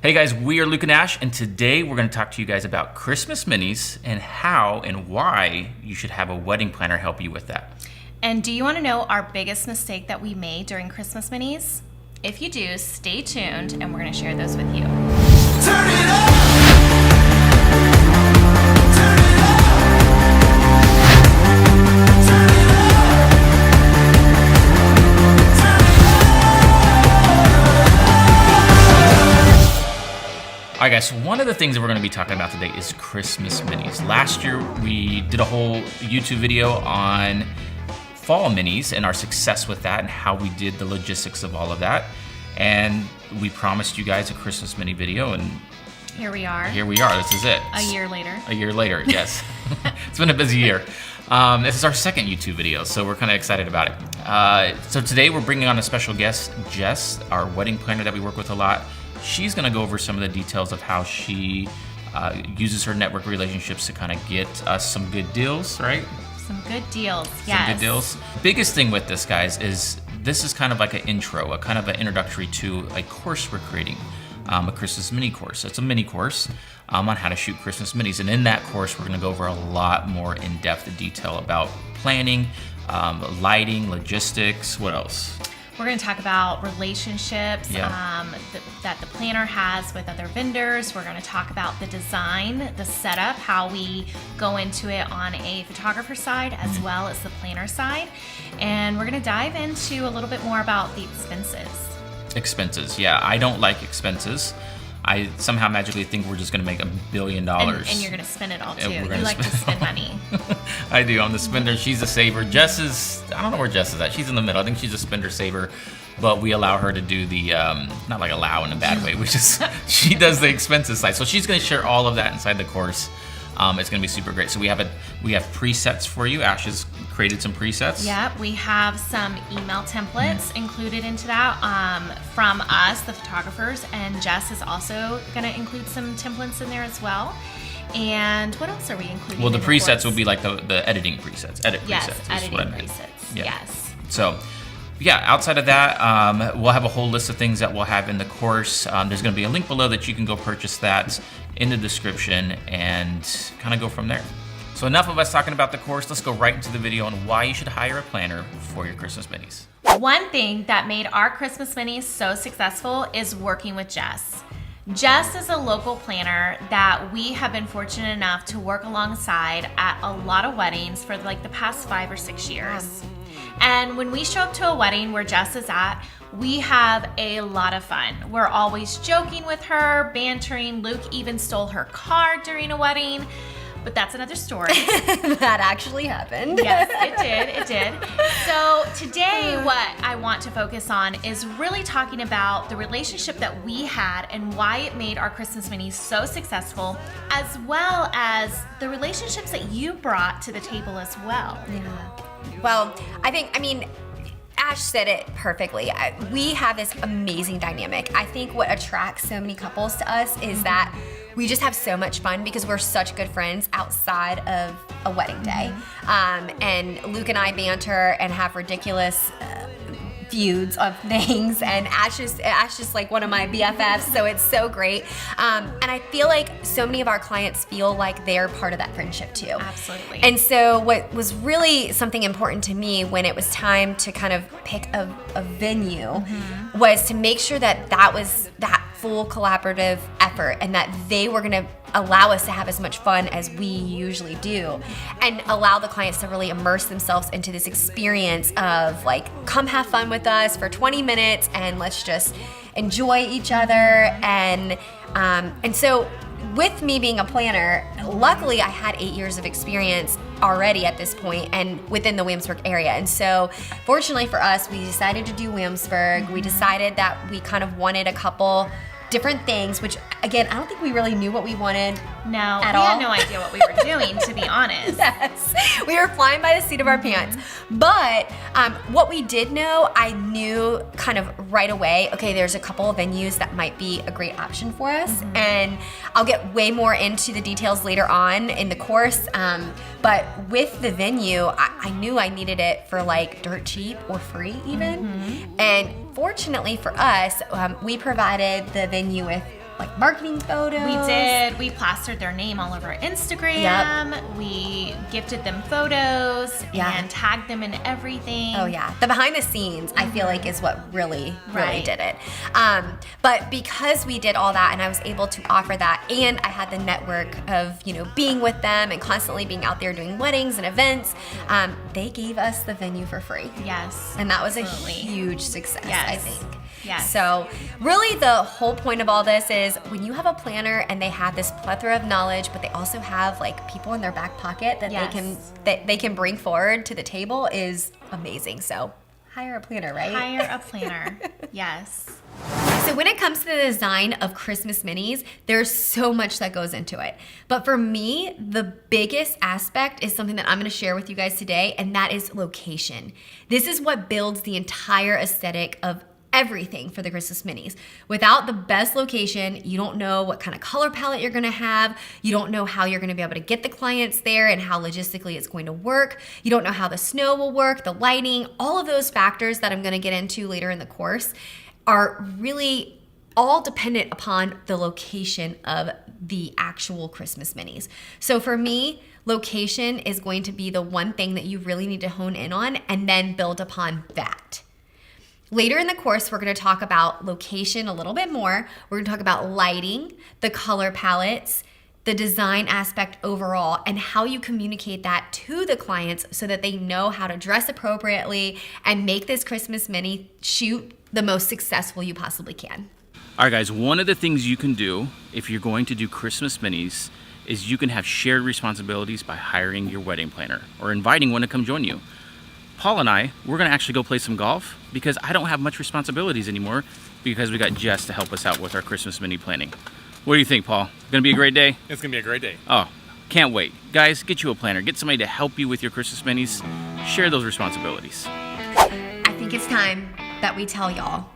Hey guys, we are Luke and Ash, and today we're going to talk to you guys about Christmas minis and how and why you should have a wedding planner help you with that. And do you want to know our biggest mistake that we made during Christmas minis? If you do, stay tuned and we're going to share those with you. Turn it up! All right guys, so one of the things that we're going to be talking about today is Christmas minis. Last year we did a whole YouTube video on fall minis and our success with that and how we did the logistics of all of that. And we promised you guys a Christmas mini video, and Here we are. This is it. A year later. A year later, yes. It's been a busy year. This is our second YouTube video, so we're kind of excited about it. So today we're bringing on a special guest, Jess, our wedding planner that we work with a lot. She's going to go over some of the details of how she uses her network relationships to kind of get us some good deals, right? Some good deals, yes. Some good deals. Biggest thing with this, guys, is this is kind of like an intro, a kind of an introductory to a course we're creating, a Christmas mini course. It's a mini course on how to shoot Christmas minis. And in that course, we're going to go over a lot more in-depth detail about planning, lighting, logistics, what else? We're going to talk about relationships that the planner has with other vendors. We're going to talk about the design, the setup, how we go into it on a photographer side as well as the planner side. And we're going to dive into a little bit more about the expenses. Expenses, yeah. I don't like expenses. I somehow magically think we're just going to make $1 billion. And you're going to spend it all too. You like to spend money. I do. I'm the spender. She's a saver. Jess is, I don't know where Jess is at. She's in the middle. I think she's a spender saver, but we allow her to do the, not like allow in a bad way, she does the expenses side. So she's going to share all of that inside the course. It's going to be super great. So we have presets for you. Ash has created some presets. Yep, we have some email templates included into that from us, the photographers, and Jess is also going to include some templates in there as well. And what else are we including? Well, the presets will be like the editing presets, presets. Editing presets. Yeah. Yes. So, yeah, outside of that, we'll have a whole list of things that we'll have in the course. There's going to be a link below that you can go purchase that in the description and kind of go from there. So enough of us talking about the course. Let's go right into the video on why you should hire a planner for your Christmas minis. One thing that made our Christmas minis so successful is working with Jess. Jess is a local planner that we have been fortunate enough to work alongside at a lot of weddings for like the past 5 or 6 years. And when we show up to a wedding where Jess is at, we have a lot of fun. We're always joking with her, bantering. Luke even stole her car during a wedding, but that's another story. That actually happened. Yes, it did. So today what I want to focus on is really talking about the relationship that we had and why it made our Christmas minis so successful, as well as the relationships that you brought to the table as well. Yeah. Well, I mean, Ash said it perfectly. We have this amazing dynamic. I think what attracts so many couples to us is that we just have so much fun because we're such good friends outside of a wedding day. And Luke and I banter and have ridiculous feuds of things, and Ash is like one of my BFFs, so it's so great. And I feel like so many of our clients feel like they're part of that friendship too. Absolutely. And so what was really something important to me when it was time to kind of pick a venue was to make sure that was that full collaborative effort and that they were going to allow us to have as much fun as we usually do and allow the clients to really immerse themselves into this experience of like, come have fun with us for 20 minutes and let's just enjoy each other. And so with me being a planner, luckily I had 8 years of experience already at this point and within the Williamsburg area. And so fortunately for us, we decided to do Williamsburg. We decided that we kind of wanted a couple different things, which again, I don't think we really knew what we wanted. No, at we all. had no idea what we were doing, to be honest. Yes, we were flying by the seat of our pants. But what we did know, I knew kind of right away, okay, there's a couple of venues that might be a great option for us. And I'll get way more into the details later on in the course. But with the venue, I knew I needed it for like dirt cheap or free even. And fortunately for us, we provided the venue with like marketing photos. We did. We plastered their name all over Instagram. Yep. We gifted them photos and tagged them in everything. Oh yeah, the behind the scenes I feel like is what really did it. But because we did all that and I was able to offer that, and I had the network of being with them and constantly being out there doing weddings and events, they gave us the venue for free. Yes, and that was absolutely. a huge success. I think. Yes. So really the whole point of all this is when you have a planner and they have this plethora of knowledge, but they also have like people in their back pocket that they can bring forward to the table is amazing. So hire a planner, right? Hire a planner. Yes. So when it comes to the design of Christmas minis, there's so much that goes into it. But for me, the biggest aspect is something that I'm gonna share with you guys today, and that is location. This is what builds the entire aesthetic of everything for the Christmas minis. Without the best location, you don't know what kind of color palette you're gonna have. You don't know how you're gonna be able to get the clients there and how logistically it's going to work. You don't know how the snow will work, the lighting, all of those factors that I'm gonna get into later in the course are really all dependent upon the location of the actual Christmas minis. So for me, location is going to be the one thing that you really need to hone in on and then build upon that. Later in the course, we're going to talk about location a little bit more. We're going to talk about lighting, the color palettes, the design aspect overall, and how you communicate that to the clients so that they know how to dress appropriately and make this Christmas mini shoot the most successful you possibly can. All right, guys, one of the things you can do if you're going to do Christmas minis is you can have shared responsibilities by hiring your wedding planner or inviting one to come join you. Paul and I, we're gonna actually go play some golf because I don't have much responsibilities anymore because we got Jess to help us out with our Christmas mini planning. What do you think, Paul? Gonna be a great day? It's gonna be a great day. Oh, can't wait. Guys, get you a planner. Get somebody to help you with your Christmas minis. Share those responsibilities. I think it's time that we tell y'all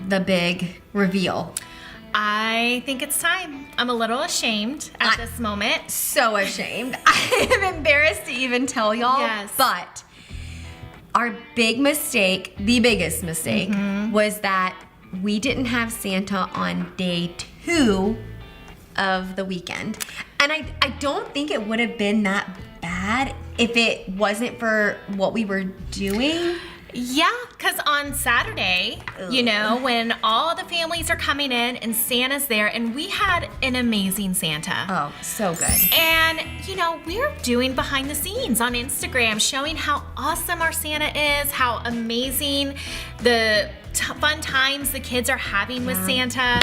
the big reveal. I think it's time. I'm a little ashamed at this moment. So ashamed. I am embarrassed to even tell y'all. Yes. But our big mistake, the biggest mistake, was that we didn't have Santa on day 2 of the weekend. And I don't think it would have been that bad if it wasn't for what we were doing. Yeah, because on Saturday, when all the families are coming in and Santa's there, and we had an amazing Santa. Oh, so good. And, we're doing behind the scenes on Instagram, showing how awesome our Santa is, how amazing the fun times the kids are having with Santa.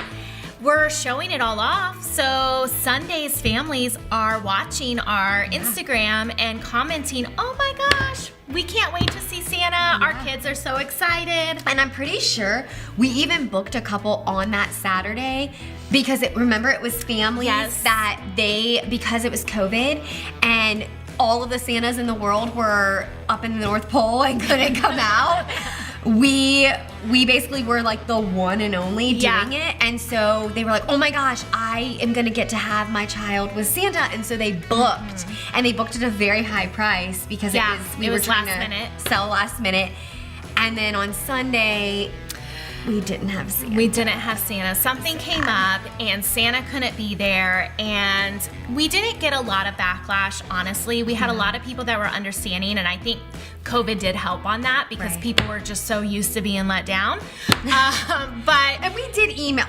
We're showing it all off. So Sunday's families are watching our Instagram and commenting, "Oh my gosh, we can't wait to see Santa. Our kids are so excited." And I'm pretty sure we even booked a couple on that Saturday because remember it was families that because it was COVID and all of the Santas in the world were up in the North Pole and couldn't come out. We basically were like the one and only doing it, and so they were like, "Oh my gosh, I am gonna get to have my child with Santa," and so they booked, and they booked at a very high price because we were trying to sell last minute, and then on Sunday we didn't have Santa. We didn't have Santa. Something came up and Santa couldn't be there, and we didn't get a lot of backlash, honestly. We had a lot of people that were understanding, and I think COVID did help on that because people were just so used to being let down. And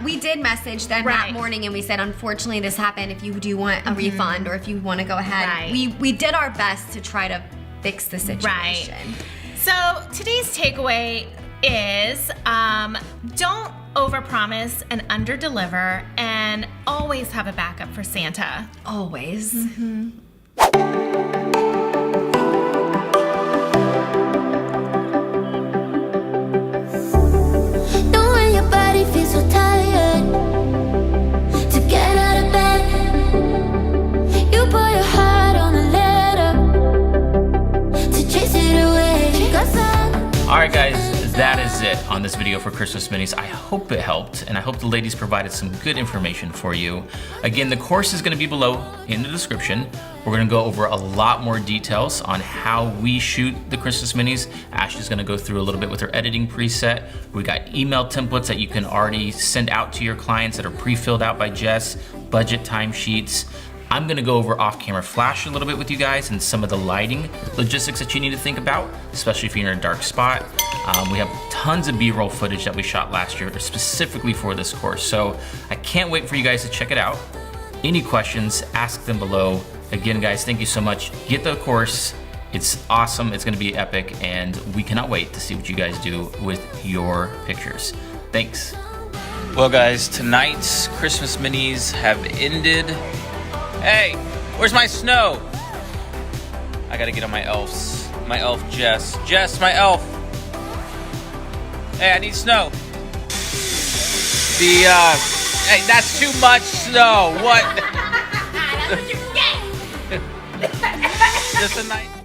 we did message them that morning, and we said, unfortunately, this happened. If you do want a refund or if you want to go ahead, we did our best to try to fix the situation. So today's takeaway is don't overpromise and underdeliver, and always have a backup for Santa. Always. All right, guys, that is it on on this video for Christmas Minis. I hope it helped, and I hope the ladies provided some good information for you. Again, the course is going to be below in the description. We're going to go over a lot more details on how we shoot the Christmas Minis. Ashley's going to go through a little bit with her editing preset. We got email templates that you can already send out to your clients that are pre-filled out by Jess, budget timesheets. I'm gonna go over off-camera flash a little bit with you guys and some of the lighting logistics that you need to think about, especially if you're in a dark spot. We have tons of B-roll footage that we shot last year specifically for this course, so I can't wait for you guys to check it out. Any questions, ask them below. Again, guys, thank you so much. Get the course. It's awesome, it's gonna be epic, and we cannot wait to see what you guys do with your pictures. Thanks. Well, guys, tonight's Christmas Minis have ended. Hey, where's my snow? I gotta get on my elves. My elf, Jess. Jess, my elf. Hey, I need snow. Hey, that's too much snow. What? That's what you get. Just a night.